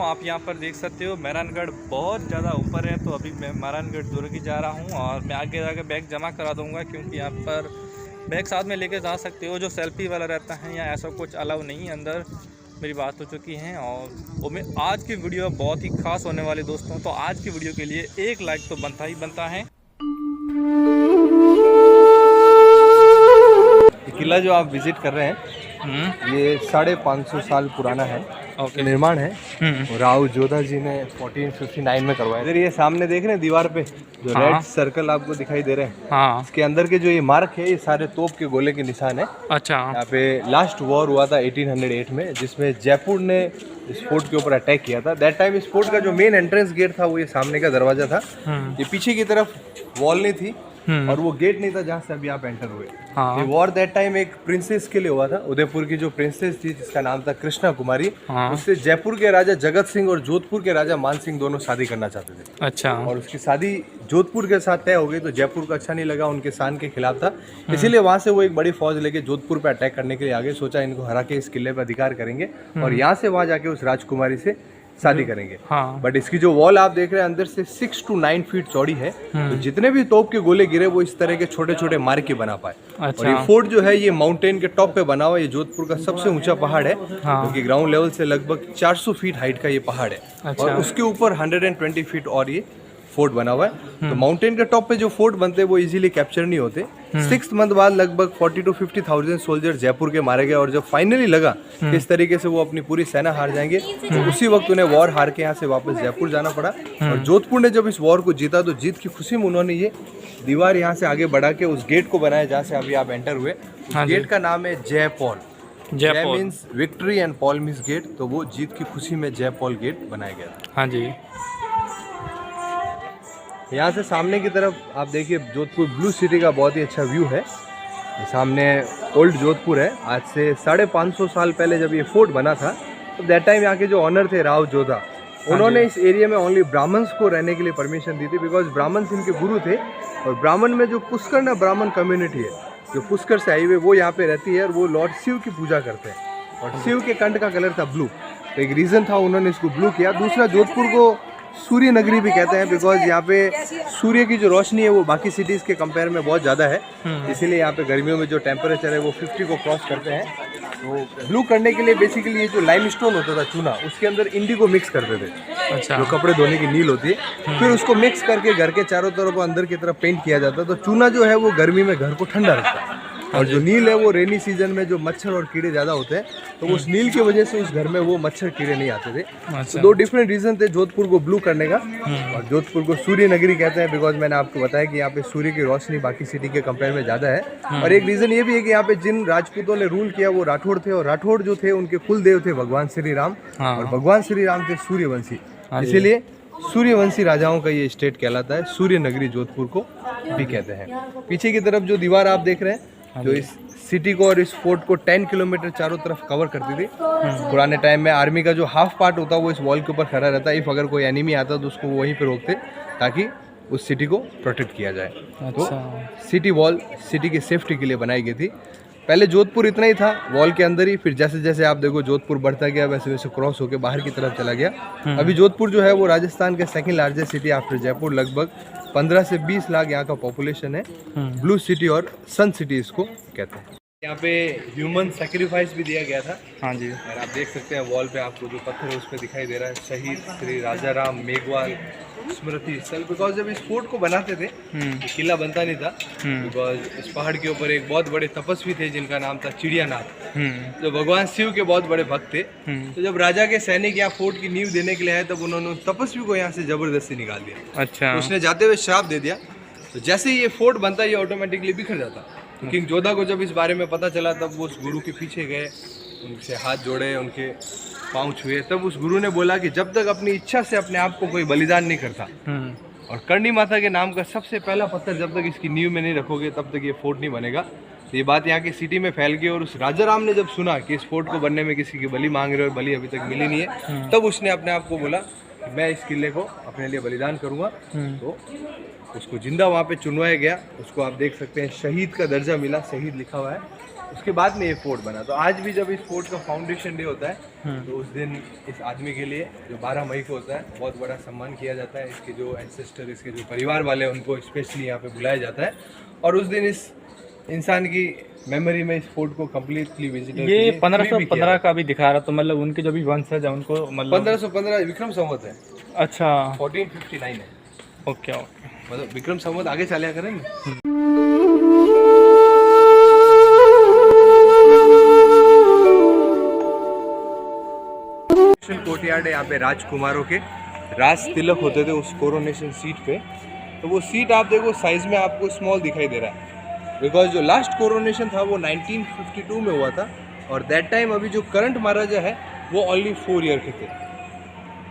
आप यहाँ पर देख सकते हो मेहरानगढ़ बहुत ज़्यादा ऊपर है। तो अभी मैं मेहरानगढ़ दुर्ग ही जा रहा हूँ और मैं आगे जाकर बैग जमा करा दूँगा, क्योंकि यहाँ पर बैग साथ में लेके जा सकते हो। जो सेल्फी वाला रहता है या ऐसा कुछ अलाउ नहीं है अंदर। मेरी बात हो चुकी है और मैं आज की वीडियो बहुत ही खास होने वाली दोस्तों। तो आज की वीडियो के लिए एक लाइक तो बनता ही बनता है। किला जो आप विजिट कर रहे हैं ये 550 साल पुराना है। निर्माण है। राव जोधा जी ने 1459 में करवाया। इधर ये सामने देख रहे हैं दीवार पे जो रेड सर्कल आपको दिखाई दे रहे हैं, इसके अंदर के जो ये मार्क है ये सारे तोप के गोले के निशान है। अच्छा। यहाँ पे लास्ट वॉर हुआ था 1808 में, जिसमें जयपुर ने इस फोर्ट के ऊपर अटैक किया था। दैट टाइम इस फोर्ट का जो मेन एंट्रेंस गेट था वो ये सामने का दरवाजा था। ये पीछे की तरफ वॉल नहीं थी और वो गेट नहीं था जहाँ से अभी आप एंटर हुए। ये वॉर दैट टाइम एक प्रिंसेस के लिए हुआ था। उदयपुर की जो प्रिंसेस थी जिसका नाम था कृष्णा कुमारी, उससे जयपुर के राजा जगत सिंह और जोधपुर के राजा मान सिंह दोनों शादी करना चाहते थे। अच्छा। और उसकी शादी जोधपुर के साथ तय हो गई, तो जयपुर को अच्छा नहीं लगा, उनके शान के खिलाफ था। इसीलिए वहां से वो एक बड़ी फौज लेके जोधपुर पे अटैक करने के लिए आगे। सोचा इनको हरा के इस किले पर अधिकार करेंगे और यहाँ से वहां जाके उस राजकुमारी से शादी करेंगे। बट इसकी जो वॉल आप देख रहे हैं अंदर से 6 to 9 फीट चौड़ी है। तो जितने भी तोप के गोले गिरे वो इस तरह के छोटे छोटे मार के बना पाए। और ये फोर्ट जो है ये माउंटेन के टॉप पे बना हुआ है। ये जोधपुर का सबसे ऊंचा पहाड़ है, क्योंकि ग्राउंड लेवल से लगभग 400 फीट हाइट का ये पहाड़ है। और उसके ऊपर 120 फीट और ये फोर्ट बना हुआ है। तो माउंटेन के टॉप पे जो फोर्ट बनते हैं वो इजीली कैप्चर नहीं होते। 6 मंथ बाद लगभग 40 to 50,000 सोल्जर जयपुर के मारे गए। और जब फाइनली लगा कि इस तरीके से वो अपनी पूरी सेना हार जाएंगे, तो उसी वक्त उन्हें वॉर हार के यहाँ से वापस जयपुर जाना पड़ा। और जोधपुर ने जब इस वॉर को जीता तो जीत की खुशी में उन्होंने ये दीवार यहाँ से आगे बढ़ा के उस गेट को बनाया जहाँ से अभी आप एंटर हुए। गेट का नाम है Jai Paul. Jai means victory and Paul means gate, तो वो जीत की खुशी में जय पॉल गेट बनाया गया था। हाँ जी। यहाँ से सामने की तरफ आप देखिए जोधपुर ब्लू सिटी का बहुत ही अच्छा व्यू है। सामने ओल्ड जोधपुर है। आज से 550 साल पहले जब ये फोर्ट बना था तो दैट टाइम यहाँ के जो ऑनर थे राव जोधा, उन्होंने इस एरिया में ओनली ब्राह्मण्स को रहने के लिए परमिशन दी थी, बिकॉज ब्राह्मण्स इनके गुरु थे। और ब्राह्मण में जो पुष्कर ना ब्राह्मण कम्युनिटी है जो पुष्कर से आई हुई वो यहाँ पे रहती है और वो लॉर्ड शिव की पूजा करते हैं। और शिव के कंठ का कलर था ब्लू, तो एक रीज़न था उन्होंने इसको ब्लू किया। दूसरा, जोधपुर को सूर्य नगरी भी कहते हैं, बिकॉज यहाँ पे सूर्य की जो रोशनी है वो बाकी सिटीज़ के कंपेयर में बहुत ज़्यादा है। इसीलिए यहाँ पे गर्मियों में जो टेम्परेचर है वो 50 को क्रॉस करते हैं। तो ब्लू करने के लिए बेसिकली ये जो लाइमस्टोन होता था चूना, उसके अंदर इंडिगो मिक्स करते थे। अच्छा। जो कपड़े धोने की नील होती है, फिर उसको मिक्स करके घर के चारों तरफ अंदर की तरफ पेंट किया जाता है। तो चूना जो है वो गर्मी में घर को ठंडा रखता है और जो नील है वो रेनी सीजन में जो मच्छर और कीड़े ज़्यादा होते हैं, तो उस नील की वजह से उस घर में वो मच्छर कीड़े नहीं आते थे। तो 2 डिफरेंट रीजन थे जोधपुर को ब्लू करने का। और जोधपुर को सूर्य नगरी कहते हैं, बिकॉज मैंने आपको बताया कि यहाँ पे सूर्य की रोशनी बाकी सिटी के कंपेयर में ज़्यादा है। और एक रीज़न ये भी है कि यहाँ पे जिन राजपूतों ने रूल किया वो राठौड़ थे, और राठौड़ जो थे उनके कुल देव थे भगवान श्री राम, और भगवान श्री राम थे सूर्यवंशी। इसीलिए सूर्यवंशी राजाओं का ये स्टेट कहलाता है। सूर्य नगरी जोधपुर को भी कहते हैं। पीछे की तरफ जो दीवार आप देख रहे हैं जो इस सिटी को और इस फोर्ट को 10 किलोमीटर चारों तरफ कवर करती थी। पुराने टाइम में आर्मी का जो हाफ पार्ट होता वो इस वॉल के ऊपर खड़ा रहता। इफ अगर कोई एनिमी आता तो उसको वहीं पे रोकते ताकि उस सिटी को प्रोटेक्ट किया जाए। तो सिटी वॉल सिटी की सेफ्टी के लिए बनाई गई थी। पहले जोधपुर इतना ही था वॉल के अंदर ही, फिर जैसे जैसे आप देखो जोधपुर बढ़ता गया वैसे वैसे क्रॉस होकर बाहर की तरफ चला गया। अभी जोधपुर जो है वो राजस्थान के second largest city after Jaipur. लगभग 15 से 20 लाख यहाँ का पॉपुलेशन है। ब्लू सिटी और सन सिटी इसको कहते हैं। यहाँ पे ह्यूमन सेक्रीफाइस भी दिया गया था। हाँ जी। और आप देख सकते हैं वॉल पे आपको जो पत्थर है उस पर दिखाई दे रहा है शहीद श्री राजा राम मेघवाल स्मृति स्थल। बिकॉज जब इस फोर्ट को बनाते थे किला बनता नहीं था, बिकॉज इस पहाड़ के ऊपर एक बहुत बड़े तपस्वी थे जिनका नाम था चिड़ियानाथ, जो भगवान शिव के बहुत बड़े भक्त थे। तो जब राजा के सैनिक यहाँ फोर्ट की नींव देने के लिए आए तब उन्होंने तपस्वी को यहाँ से जबरदस्ती निकाल दिया। अच्छा। तो उसने जाते हुए श्राप दे दिया। तो जैसे ही ये फोर्ट बनता ये ऑटोमेटिकली बिखर जाता। तो किंग जोधा को जब इस बारे में पता चला तब वो उस गुरु के पीछे गए, उनसे हाथ जोड़े, उनके पाँव छुए। तब उस गुरु ने बोला कि जब तक अपनी इच्छा से अपने आप को कोई बलिदान नहीं करता और करणी माता के नाम का सबसे पहला पत्थर जब तक इसकी नींव में नहीं रखोगे तब तक ये फोर्ट नहीं बनेगा। तो ये बात यहाँ की सिटी में फैल गई। और उस राजा राम ने जब सुना कि इस फोर्ट को बनने में किसी की बलि मांग रहे और बलि अभी तक मिली नहीं है, तब उसने अपने आप को बोला कि मैं इस किले को अपने लिए बलिदान करूँगा। तो उसको जिंदा वहाँ पे चुनवाया गया। उसको आप देख सकते हैं शहीद का दर्जा मिला, शहीद लिखा हुआ है। उसके बाद में ये फोर्ट बना। तो आज भी जब इस फोर्ट का फाउंडेशन डे होता है तो उस दिन इस आदमी के लिए जो 12 मई को होता है बहुत बड़ा सम्मान किया जाता है। इसके जो एंसेस्टर, इसके जो परिवार वाले हैं उनको स्पेशली यहाँ पे बुलाया जाता है और उस दिन इस इंसान की मेमोरी में इस फोर्ट को कम्प्लीटली विजिट। ये 1515 का भी दिखा रहा, तो मतलब उनके जो भी वंशज है उनको मतलब 1515 विक्रम संवत है। अच्छा 1459 है। ओके ओके, मतलब विक्रम संवत आगे चलिया करें ना। कोर्टयार्ड है यहाँ पे राजकुमारों के राज तिलक होते थे उस कोरोनेशन सीट पे। तो वो सीट आप देखो साइज में आपको स्मॉल दिखाई दे रहा है बिकॉज जो लास्ट कोरोनेशन था वो 1952 में हुआ था और दैट टाइम अभी जो करंट महाराजा है वो ओनली 4 ईयर के थे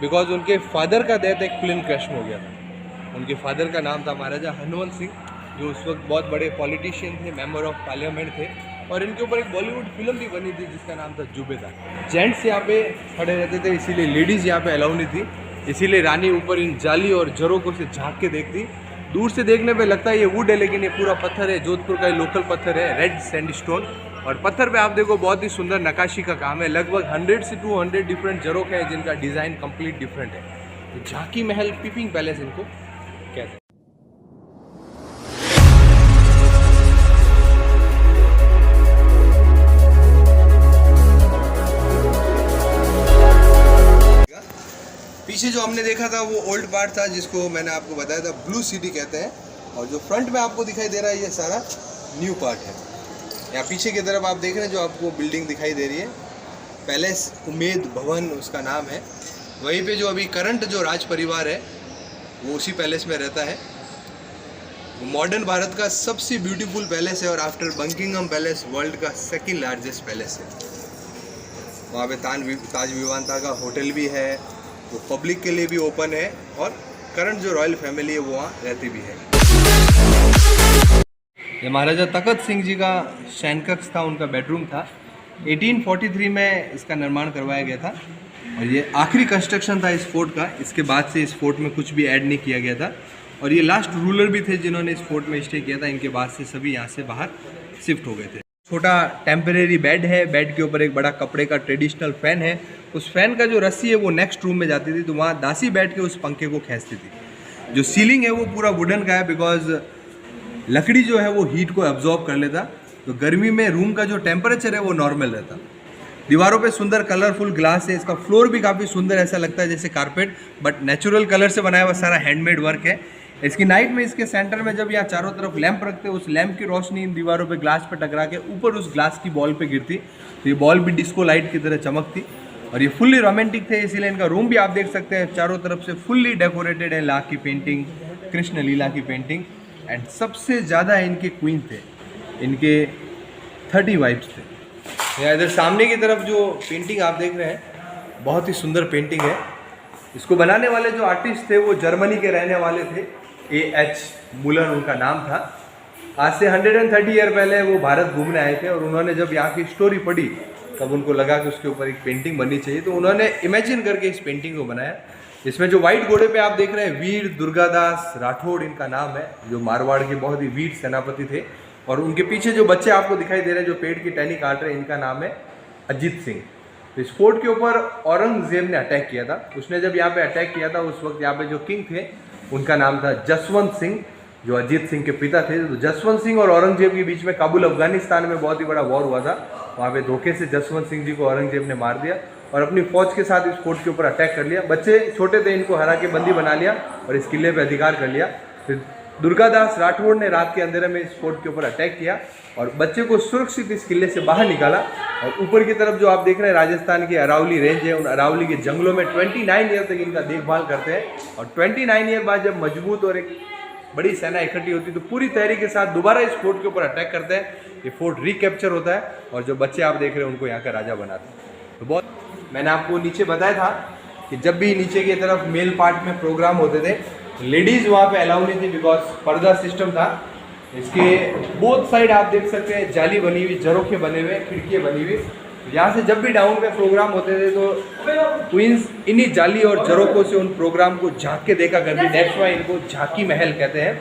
बिकॉज उनके फादर का डेथ एक प्लेन क्रैश में हो गया था। उनके फादर का नाम था महाराजा हनुवंत सिंह, जो उस वक्त बहुत बड़े पॉलिटिशियन थे, मेंबर ऑफ पार्लियामेंट थे और इनके ऊपर एक बॉलीवुड फिल्म भी बनी थी जिसका नाम था जुबेदा। जेंट्स यहाँ पे खड़े रहते थे इसीलिए लेडीज़ यहाँ पे अलाउ नहीं थी, इसीलिए रानी ऊपर इन जाली और झरोकों से झांक के देखती। दूर से देखने पे लगता है ये वुड है लेकिन ये पूरा पत्थर है, जोधपुर का लोकल पत्थर है, रेड सैंडस्टोन। और पत्थर पे आप देखो बहुत ही सुंदर नक्काशी का काम है। लगभग 100 से 200 डिफरेंट झरोख है जिनका डिज़ाइन कंप्लीट डिफरेंट है। तो झांकी महल, पीपिंग पैलेस इनको कहते हैं। पीछे जो हमने देखा था वो ओल्ड पार्ट था जिसको मैंने आपको बताया था ब्लू सिटी कहते हैं, और जो फ्रंट में आपको दिखाई दे रहा है ये सारा न्यू पार्ट है। यहाँ पीछे की तरफ आप देख रहे हैं जो आपको बिल्डिंग दिखाई दे रही है, पैलेस उमेद भवन उसका नाम है। वहीं पे जो अभी करंट जो राज परिवार है वो उसी पैलेस में रहता है। वो मॉडर्न भारत का सबसे ब्यूटीफुल पैलेस है और आफ्टर बकिंगहम पैलेस वर्ल्ड का सेकंड लार्जेस्ट पैलेस है। वहाँ पे ताज विवांता का होटल भी है, वो पब्लिक के लिए भी ओपन है और करंट जो रॉयल फैमिली है वो वहाँ रहती भी है। ये महाराजा तखत सिंह जी का शयनकक्ष था, उनका बेडरूम था। 1843 में इसका निर्माण करवाया गया था और ये आखिरी कंस्ट्रक्शन था इस फोर्ट का। इसके बाद से इस फोर्ट में कुछ भी ऐड नहीं किया गया था और ये लास्ट रूलर भी थे जिन्होंने इस फोर्ट में स्टे किया था। इनके बाद से सभी यहाँ से बाहर शिफ्ट हो गए थे। छोटा टेम्परेरी बेड है, बेड के ऊपर एक बड़ा कपड़े का ट्रेडिशनल फैन है। उस फैन का जो रस्सी है वो नेक्स्ट रूम में जाती थी तो वहाँ दासी बैठ के उस पंखे को खींचती थी। जो सीलिंग है वो पूरा वुडन का है बिकॉज लकड़ी जो है वो हीट को एब्जॉर्ब कर लेता, तो गर्मी में रूम का जो टेम्परेचर है वो नॉर्मल रहता। दीवारों पे सुंदर कलरफुल ग्लास है, इसका फ्लोर भी काफ़ी सुंदर ऐसा लगता है जैसे कारपेट, बट नेचुरल कलर से बनाया हुआ सारा हैंडमेड वर्क है। इसकी नाइट में इसके सेंटर में जब यहाँ चारों तरफ लैंप रखते हैं उस लैंप की रोशनी इन दीवारों पे ग्लास पे टकरा के ऊपर उस ग्लास की बॉल पे गिरती, तो ये बॉल भी डिस्को लाइट की तरह चमकती। और ये फुल्ली रोमांटिक थे, इसीलिए इनका रूम भी आप देख सकते हैं चारों तरफ से फुल्ली डेकोरेटेड है। लाख की पेंटिंग, कृष्ण लीला की पेंटिंग, एंड सबसे ज़्यादा इनके क्वीन थे, इनके 30 वाइफ्स थे। यहाँ इधर सामने की तरफ जो पेंटिंग आप देख रहे हैं बहुत ही सुंदर पेंटिंग है। इसको बनाने वाले जो आर्टिस्ट थे वो जर्मनी के रहने वाले थे, A.H. मुलर उनका नाम था। आज से 130 ईयर पहले वो भारत घूमने आए थे और उन्होंने जब यहाँ की स्टोरी पढ़ी तब उनको लगा कि उसके ऊपर एक पेंटिंग बननी चाहिए, तो उन्होंने इमेजिन करके इस पेंटिंग को बनाया। इसमें जो वाइट घोड़े पे आप देख रहे हैं वीर दुर्गादास राठौड़ इनका नाम है, जो मारवाड़ के बहुत ही वीर सेनापति थे। और उनके पीछे जो बच्चे आपको दिखाई दे रहे हैं जो पेड़ की टहनी काट रहे हैं, इनका नाम है अजीत सिंह। तो इस फोर्ट के ऊपर औरंगजेब ने अटैक किया था। उसने जब यहाँ पे अटैक किया था उस वक्त यहाँ पे जो किंग थे उनका नाम था जसवंत सिंह, जो अजीत सिंह के पिता थे। तो जसवंत सिंह और औरंगजेब के बीच में काबुल अफगानिस्तान में बहुत ही बड़ा वॉर हुआ था। वहाँ पे धोखे से जसवंत सिंह जी को औरंगजेब ने मार दिया और अपनी फौज के साथ इस फोर्ट के ऊपर अटैक कर लिया। बच्चे छोटे थे, इनको हरा के बंदी बना लिया और इस किले पे अधिकार कर लिया। फिर दुर्गादास राठौड़ ने रात के अंधेरे में इस फोर्ट के ऊपर अटैक किया और बच्चे को सुरक्षित इस किले से बाहर निकाला। और ऊपर की तरफ जो आप देख रहे हैं राजस्थान की अरावली रेंज है, उन अरावली के जंगलों में 29 ईयर तक इनका देखभाल करते हैं। और 29 ईयर बाद जब मजबूत और एक बड़ी सेना इकट्ठी होती है तो पूरी तैयारी के साथ दोबारा इस फोर्ट के ऊपर अटैक करते हैं। ये फोर्ट रिकैप्चर होता है और जो बच्चे आप देख रहे हैं उनको यहाँ का राजा बनाते हैं। तो बहुत मैंने आपको नीचे बताया था कि जब भी नीचे की तरफ मेल पार्ट में प्रोग्राम होते थे लेडीज़ वहाँ पे अलाउ नहीं थी बिकॉज पर्दा सिस्टम था। इसके बोथ साइड आप देख सकते हैं जाली बनी हुई, झरोखे बने हुए, खिड़कियाँ बनी हुई। यहाँ से जब भी डाउन पे प्रोग्राम होते थे तो क्वींस इन्हीं जाली और झरोखों से उन प्रोग्राम को झांक के देखा करती। दैट्स व्हाई इनको झांकी महल कहते हैं।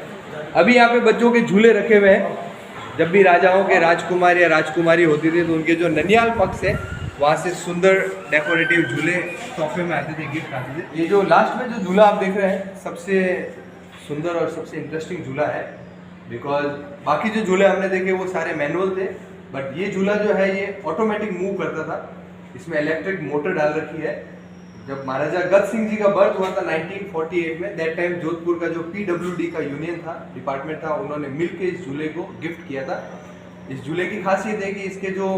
अभी यहाँ पे बच्चों के झूले रखे हुए हैं जब भी राजाओं के राजकुमार या राजकुमारी होती थी तो उनके जो ननियाल पक्ष है वहाँ से सुंदर डेकोरेटिव झूले तोहफे में आते थे, गिफ्ट आते थे। ये जो लास्ट में जो झूला आप देख रहे हैं सबसे सुंदर और सबसे इंटरेस्टिंग झूला है, बिकॉज बाकी जो झूले हमने देखे वो सारे मैनुअल थे, बट ये झूला जो है ये ऑटोमेटिक मूव करता था। इसमें इलेक्ट्रिक मोटर डाल रखी है। जब महाराजा गद सिंह जी का बर्थ हुआ था 1948 में, दैट टाइम जोधपुर का जो PWD का यूनियन था, डिपार्टमेंट था, उन्होंने मिलकर इस झूले को गिफ्ट किया था। इस झूले की खासियत है कि इसके जो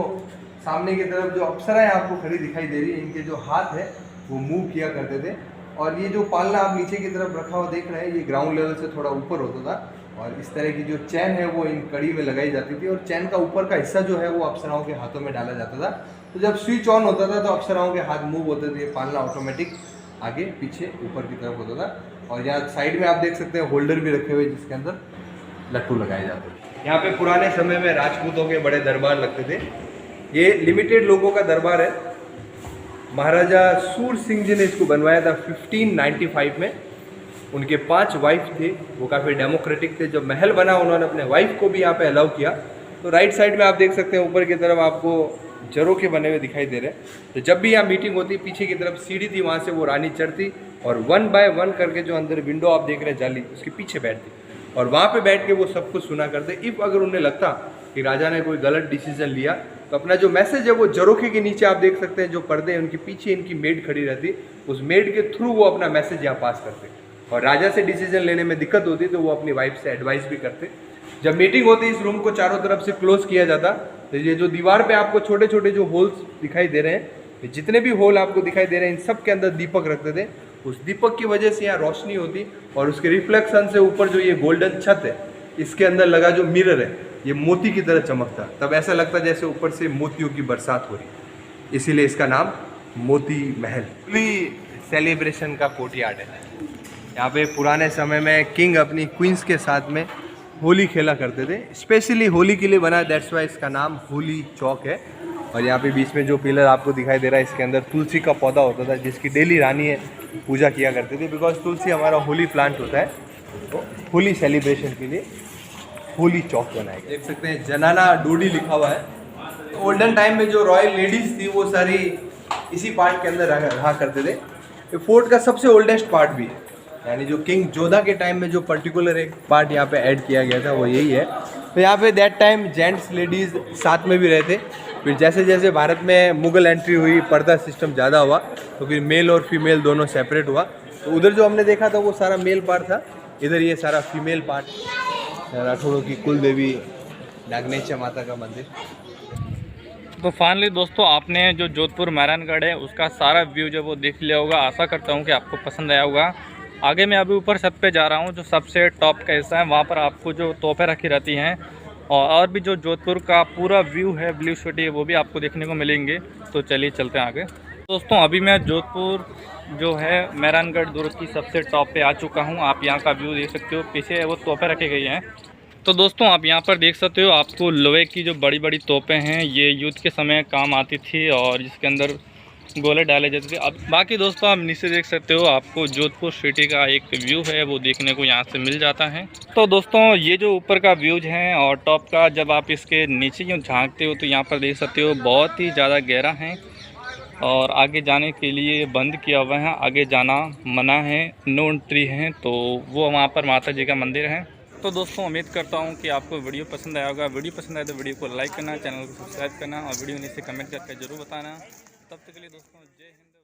सामने की तरफ जो अप्सराएं आपको खड़ी दिखाई दे रही है, इनके जो हाथ है वो मूव किया करते थे। और ये जो पालना आप नीचे की तरफ रखा हुआ देख रहे हैं, ये ग्राउंड लेवल से थोड़ा ऊपर होता था और इस तरह की जो चैन है वो इन कड़ी में लगाई जाती थी और चैन का ऊपर का हिस्सा जो है वो अप्सराओं के हाथों में डाला जाता था। तो जब स्विच ऑन होता था तो अप्सराओं के हाथ मूव होते थे, पालना ऑटोमेटिक आगे पीछे ऊपर की तरफ होता था। और यहाँ साइड में आप देख सकते हैं होल्डर भी रखे हुए जिसके अंदर लट्टू लगाए जाते थे। यहाँ पे पुराने समय में राजपूतों के बड़े दरबार लगते थे। ये लिमिटेड लोगों का दरबार है। महाराजा सूर सिंह जी ने इसको बनवाया था 1595 में। उनके 5 वाइफ थे, वो काफ़ी डेमोक्रेटिक थे। जब महल बना उन्होंने अपने वाइफ को भी यहाँ पे अलाउ किया। तो राइट साइड में आप देख सकते हैं ऊपर की तरफ आपको जरों के बने हुए दिखाई दे रहे हैं। तो जब भी यहाँ मीटिंग होती, पीछे की तरफ सीढ़ी थी, वहाँ से वो रानी चढ़ती और 1 बाय 1 करके जो अंदर विंडो आप देख रहे हैं जाली, उसके पीछे बैठती और वहाँ पे बैठ के वो सब कुछ सुना करते। इफ़ अगर उन्हें लगता कि राजा ने कोई गलत डिसीजन लिया तो अपना जो मैसेज है वो जरोखे के नीचे आप देख सकते हैं, जो पर्दे हैं उनके पीछे इनकी मेड खड़ी रहती, उस मेड के थ्रू वो अपना मैसेज यहाँ पास करते। और राजा से डिसीजन लेने में दिक्कत होती तो वो अपनी वाइफ से एडवाइस भी करते। जब मीटिंग होती इस रूम को चारों तरफ से क्लोज किया जाता। तो ये जो दीवार पे आपको छोटे छोटे जो होल्स दिखाई दे रहे हैं, जितने भी होल आपको दिखाई दे रहे हैं, इन सब के अंदर दीपक रखते थे। उस दीपक की वजह से यहाँ रोशनी होती और उसके रिफ्लेक्शन से ऊपर जो ये गोल्डन छत है, इसके अंदर लगा जो मिरर है ये मोती की तरह चमकता। तब ऐसा लगता जैसे ऊपर से मोतियों की बरसात हो रही, इसीलिए इसका नाम मोती महल। सेलिब्रेशन का कोर्टयार्ड है। यहाँ पे पुराने समय में किंग अपनी क्वींस के साथ में होली खेला करते थे। स्पेशली होली के लिए बना है, दैट्स वाई इसका नाम होली चौक है। और यहाँ पे बीच में जो पिलर आपको दिखाई दे रहा है, इसके अंदर तुलसी का पौधा होता था जिसकी डेली रानी है पूजा किया करते थे, बिकॉज तुलसी हमारा होली प्लांट होता है। तो होली सेलिब्रेशन के लिए होली चौक बनाया गया। देख सकते हैं जनाना डोडी लिखा हुआ है। ओल्डन टाइम में जो रॉयल लेडीज थी वो सारी इसी पार्ट के अंदर रहा करते थे। ये फोर्ट का सबसे ओल्डेस्ट पार्ट भी है, यानी जो किंग जोधा के टाइम में जो पर्टिकुलर एक पार्ट यहाँ पे ऐड किया गया था वो यही है। तो यहाँ पे दैट टाइम जेंट्स लेडीज़ साथ में भी रहते। फिर जैसे जैसे भारत में मुगल एंट्री हुई, पर्दा सिस्टम ज़्यादा हुआ, तो फिर मेल और फीमेल दोनों सेपरेट हुआ। तो उधर जो हमने देखा था वो सारा मेल पार्ट था, इधर ये सारा फीमेल पार्ट। राठौड़ों की कुल देवी नागनेश्वर माता का मंदिर। तो फाइनली दोस्तों आपने जो जोधपुर मेहरानगढ़ है उसका सारा व्यू जो वो देख लिया होगा। आशा करता हूँ कि आपको पसंद आया होगा। आगे मैं अभी ऊपर छत पे जा रहा हूँ, जो सबसे टॉप का हिस्सा है, वहाँ पर आपको जो तोहफे रखी रहती हैं और भी जो जोधपुर का पूरा व्यू है, ब्लू सिटी है, वो भी आपको देखने को मिलेंगे। तो चलिए चलते हैं आगे। दोस्तों अभी मैं जोधपुर जो है मेहरानगढ़ दुर्ग की सबसे टॉप पे आ चुका हूँ। आप यहाँ का व्यू देख सकते हो, पीछे वो तोहफे रखे गए हैं। तो दोस्तों आप यहाँ पर देख सकते हो, आपको लोहे की जो बड़ी बड़ी तोपें हैं ये युद्ध के समय काम आती थी और जिसके अंदर गोले डाले जाते थे। अब बाकी दोस्तों आप नीचे देख सकते हो, आपको जोधपुर सिटी का एक व्यू है वो देखने को यहाँ से मिल जाता है। तो दोस्तों ये जो ऊपर का व्यूज है और टॉप का, जब आप इसके नीचे यूँ झांकते हो तो यहाँ पर देख सकते हो बहुत ही ज़्यादा गहरा है और आगे जाने के लिए बंद किया हुआ है। आगे जाना मना है, नो एंट्री है। तो वो वहाँ पर माता जी का मंदिर है। तो दोस्तों उम्मीद करता हूँ कि आपको वीडियो पसंद आया होगा। वीडियो पसंद आए तो वीडियो को लाइक करना, चैनल को सब्सक्राइब करना और वीडियो नीचे कमेंट करके ज़रूर बताना। तब तक के लिए दोस्तों जय हिंद।